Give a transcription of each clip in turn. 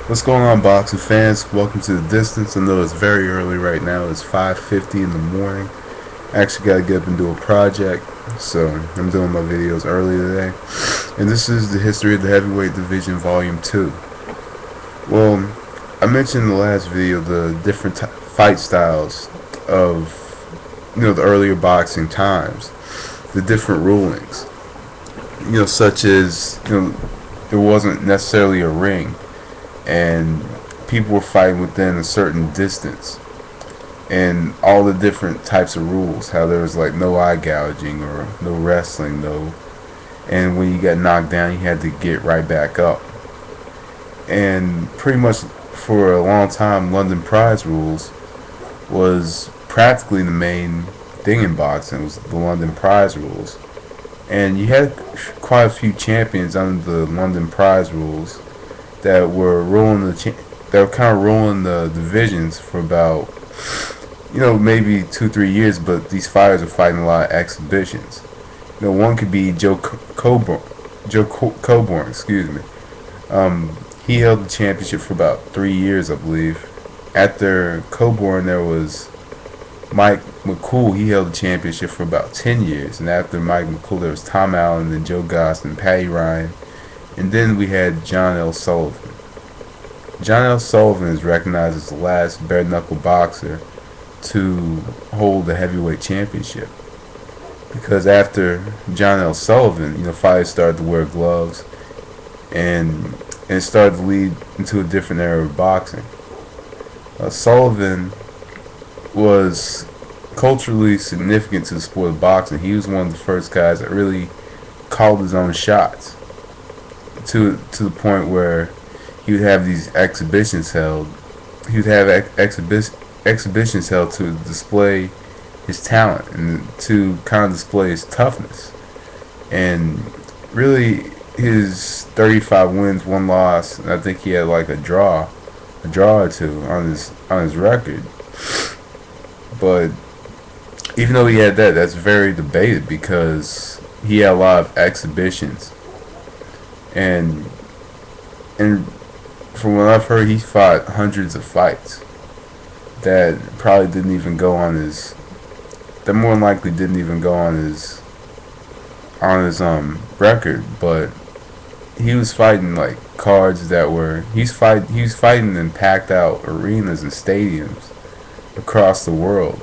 What's going on, boxing fans? Welcome to the distance. I know it's very early right now. It's 5:50 in the morning. I actually got to get up and do a project, so I'm doing my videos early today. And this is the history of the heavyweight division, volume 2. Well, I mentioned in the last video the different fight styles of the earlier boxing times, the different rulings. Such as there wasn't necessarily a ring, and people were fighting within a certain distance, and all the different types of rules, how there was like no eye gouging or no wrestling, no, and when you got knocked down you had to get right back up. And pretty much for a long time, London prize rules was practically the main thing in boxing. It was the London prize rules, and you had quite a few champions under the London prize rules that were that were kind of ruling the divisions for about maybe 2-3 years. But these fighters are fighting a lot of exhibitions. One could be Joe Coburn, excuse me. He held the championship for about 3 years, I believe. After Coburn, there was Mike McCool. He held the championship for about 10 years. And after Mike McCool, there was Tom Allen, then Joe Goss, and Patty Ryan. And then we had John L. Sullivan. John L. Sullivan is recognized as the last bare-knuckle boxer to hold the heavyweight championship. Because after John L. Sullivan, fighters started to wear gloves, and it started to lead into a different era of boxing. Sullivan was culturally significant to the sport of boxing. He was one of the first guys that really called his own shots, to the point where he would have these exhibitions held. He would have exhibitions held to display his talent and to kind of display his toughness. And really, his 35 wins, 1 loss, and I think he had like a draw or two on his record. But even though he had that, that's very debated because he had a lot of exhibitions. And from what I've heard, he fought hundreds of fights that probably didn't even go on his. That more than likely didn't even go on his record. But he was fighting like cards that were. He was fighting in packed out arenas and stadiums across the world.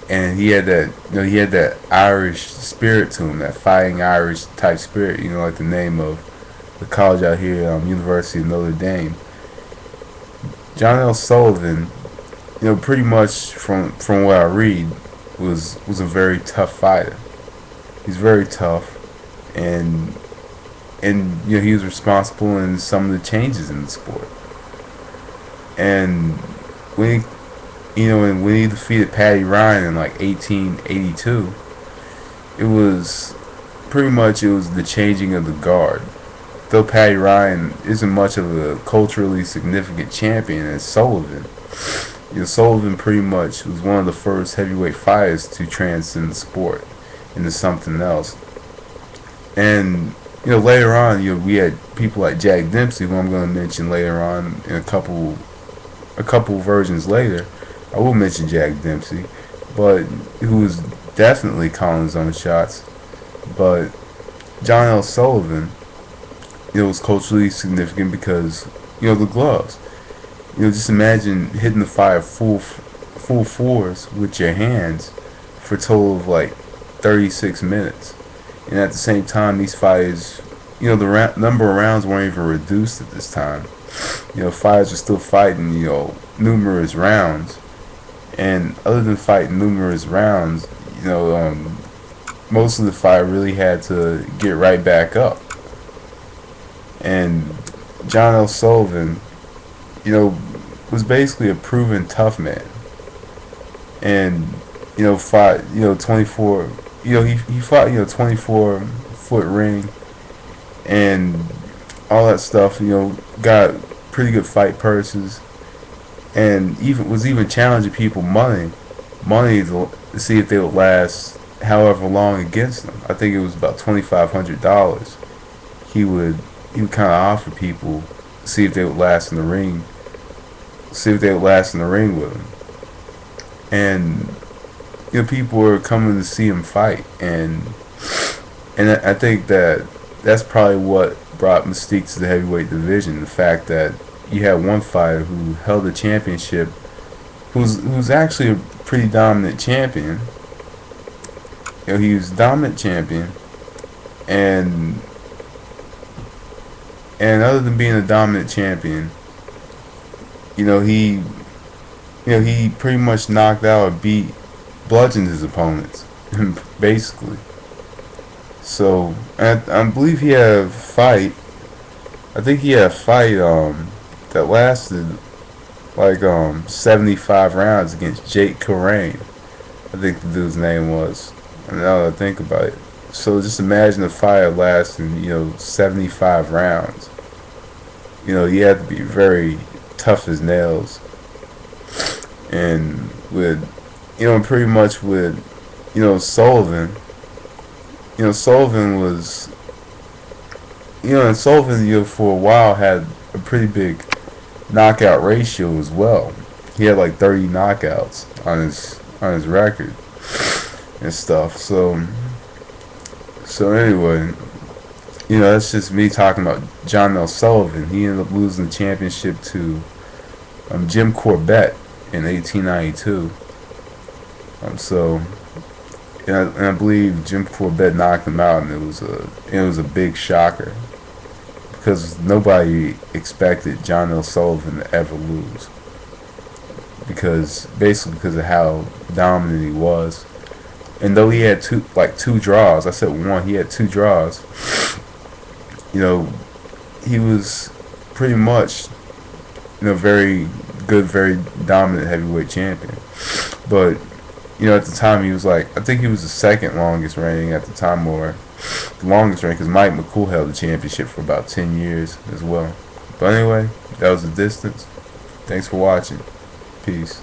And he had that. He had that Irish spirit to him, that fighting Irish type spirit. Like the name of the college out here, University of Notre Dame. John L. Sullivan, pretty much from what I read, was a very tough fighter. He's very tough, and he was responsible in some of the changes in the sport. And when he defeated Patty Ryan in like 1882, it was the changing of the guard. Though Patty Ryan isn't much of a culturally significant champion as Sullivan, Sullivan pretty much was one of the first heavyweight fighters to transcend the sport into something else. And later on, we had people like Jack Dempsey, who I'm going to mention later on in a couple versions later. I will mention Jack Dempsey, but who was definitely calling his own shots. But John L. Sullivan, was culturally significant because the gloves. Just imagine hitting the fire full force with your hands for a total of like 36 minutes, and at the same time, these fighters, the number of rounds weren't even reduced at this time. Fighters were still fighting numerous rounds, and other than fighting numerous rounds, most of the fight really had to get right back up. And John L. Sullivan, was basically a proven tough man. And, fought, 24, he fought, 24-foot ring and all that stuff, got pretty good fight purses, and was even challenging people money to see if they would last however long against them. I think it was about $2,500 he would kind of offer people see if they would last in the ring. See if they would last in the ring with him. And people were coming to see him fight, and I think that that's probably what brought Mystique to the heavyweight division. The fact that you had one fighter who held the championship, who's actually a pretty dominant champion. He was a dominant champion, and other than being a dominant champion, he he pretty much knocked out or bludgeoned his opponents, basically. So I believe he had a fight. I think he had a fight that lasted like 75 rounds against Jake Corraine. I think the dude's name was. And now that I think about it, so just imagine a fight lasting 75 rounds. You had to be very tough as nails, and with pretty much with Sullivan. Sullivan was, and Sullivan, for a while had a pretty big knockout ratio as well. He had like 30 knockouts on his record and stuff. So anyway, that's just me talking about John L. Sullivan. He ended up losing the championship to Jim Corbett in 1892. And I believe Jim Corbett knocked him out, and it was a big shocker because nobody expected John L. Sullivan to ever lose, because of how dominant he was. And though he had two draws, I said one, he had two draws. He was pretty much very good, very dominant heavyweight champion, but. At the time he was I think he was the second longest reigning at the time, or the longest reigning, because Mike McCool held the championship for about 10 years as well. But anyway, that was the distance. Thanks for watching. Peace.